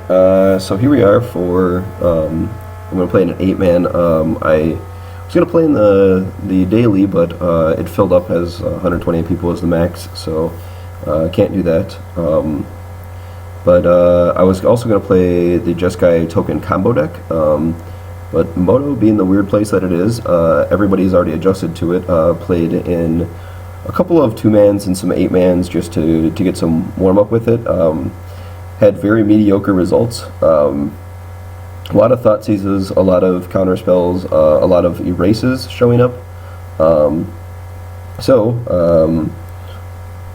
So here we are for, I'm going to play in an 8-man. I was going to play in the daily, but it filled up as 128 people as the max, so can't do that. But I was also going to play the Jeskai token combo deck, but Moto being the weird place that it is, everybody's already adjusted to it, played in a couple of 2-mans and some 8-mans just to get some warm-up with it. Had very mediocre results. A lot of thought seizes, a lot of counter spells, a lot of erases showing up. I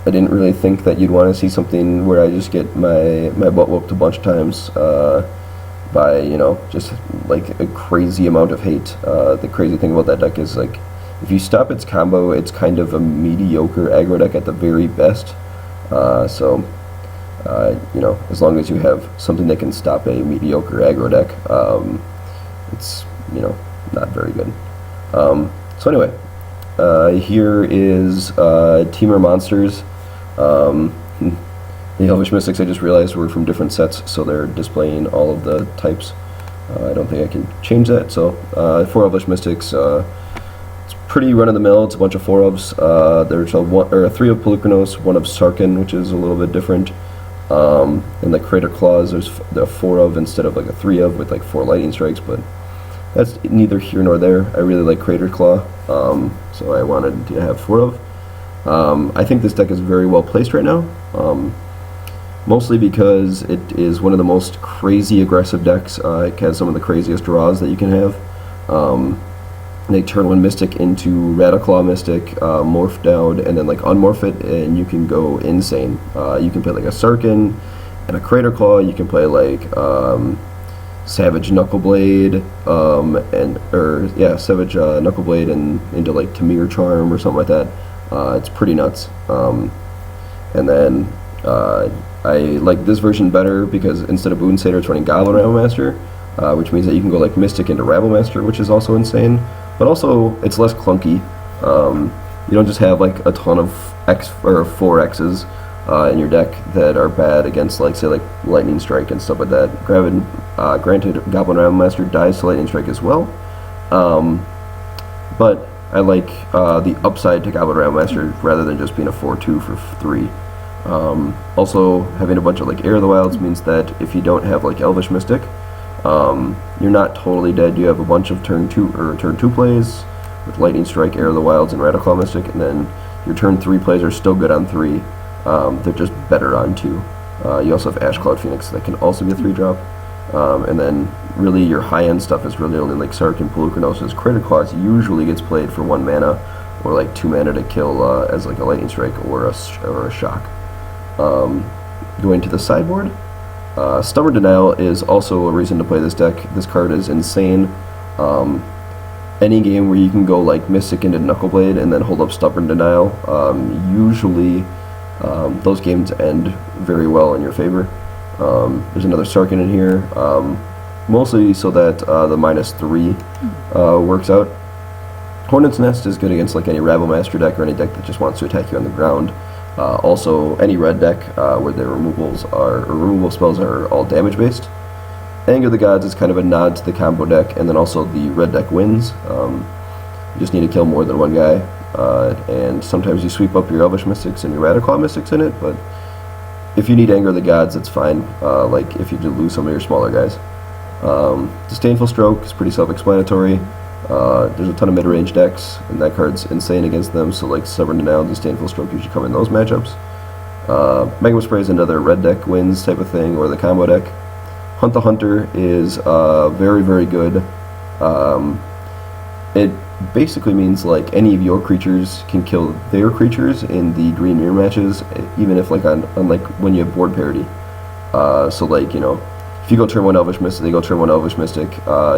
didn't really think that you'd want to see something where I just get my butt whooped a bunch of times by, you know, just like a crazy amount of hate. The crazy thing about that deck is, like, if you stop its combo, it's kind of a mediocre aggro deck at the very best. You know, as long as you have something that can stop a mediocre aggro deck, it's, you know, not very good. So anyway, here is Temur monsters. The Elvish Mystics, I just realized, were from different sets, so they're displaying all of the types. I don't think I can change that. So 4 Elvish Mystics. It's pretty run-of-the-mill. It's a bunch of 4-ofs. There's a 3 of Pelucranos, 1 of Sarkin, which is a little bit different. And the Crater Claws, there's the 4 of instead of like a 3 of with like 4 lightning strikes, but that's neither here nor there. I really like Crater Claw, so I wanted to have 4 of. I think this deck is very well placed right now, mostly because it is one of the most crazy aggressive decks. It has some of the craziest draws that you can have. They turn one Mystic into Radiclaw Mystic, morph down, and then like unmorph it, and you can go insane. You can play like a Sarkin and a Crater Claw. You can play like Savage Knuckleblade, Savage Knuckleblade and into like Temur Charm or something like that. It's pretty nuts. And then I like this version better because instead of Boon Satyr, it's running Goblin Rabblemaster, which means that you can go like Mystic into Rabblemaster, which is also insane. But also, it's less clunky. You don't just have like a ton of 4 X's in your deck that are bad against, like, say, like Lightning Strike and stuff like that. Granted, Goblin Rabblemaster dies to Lightning Strike as well, but I like the upside to Goblin Rabblemaster rather than just being a 4/2 for 3. Also, having a bunch of like Air of the Wilds means that if you don't have like Elvish Mystic, you're not totally dead. You have a bunch of turn 2 plays with Lightning Strike, Air of the Wilds, and Radiclaw Mystic, and then your turn 3 plays are still good on 3. They're just better on 2. You also have Ash Cloud Phoenix that can also be a 3-drop. And then really your high-end stuff is really only like Sark and Pelucranos. Crater Claws usually gets played for 1 mana or like 2 mana to kill as like a Lightning Strike or a Shock. Going to the sideboard, Stubborn Denial is also a reason to play this deck. This card is insane. Any game where you can go like Mystic into Knuckleblade and then hold up Stubborn Denial, usually those games end very well in your favor. There's another Sarkin in here, mostly so that the -3 works out. Hornet's Nest is good against like any Rabblemaster deck or any deck that just wants to attack you on the ground. Also, any red deck where their removal spells are all damage based. Anger the Gods is kind of a nod to the combo deck, and then also the red deck wins. You just need to kill more than 1 guy, and sometimes you sweep up your Elvish Mystics and your Radiclaw Mystics in it, but if you need Anger the Gods, it's fine, like if you do lose some of your smaller guys. Disdainful Stroke is pretty self-explanatory. There's a ton of mid-range decks, and that card's insane against them, so like Stubborn Denial and Disdainful Stroke usually come in those matchups. Magma Spray is another red deck wins type of thing, or the combo deck. Hunt the Hunter is very, very good. It basically means like any of your creatures can kill their creatures in the green mirror matches, even if like on like when you have board parity. So like, you know, if you go turn 1 Elvish Mystic, they go turn 1 Elvish Mystic,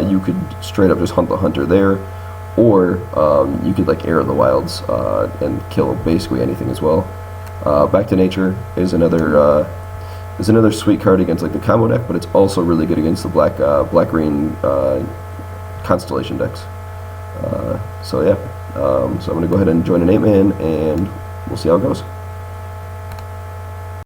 you could straight up just Hunt the Hunter there, or you could like Air of the Wilds and kill basically anything as well. Back to Nature is another sweet card against like the combo deck, but it's also really good against the black-green Constellation decks. So yeah, so I'm going to go ahead and join an 8-man, and we'll see how it goes.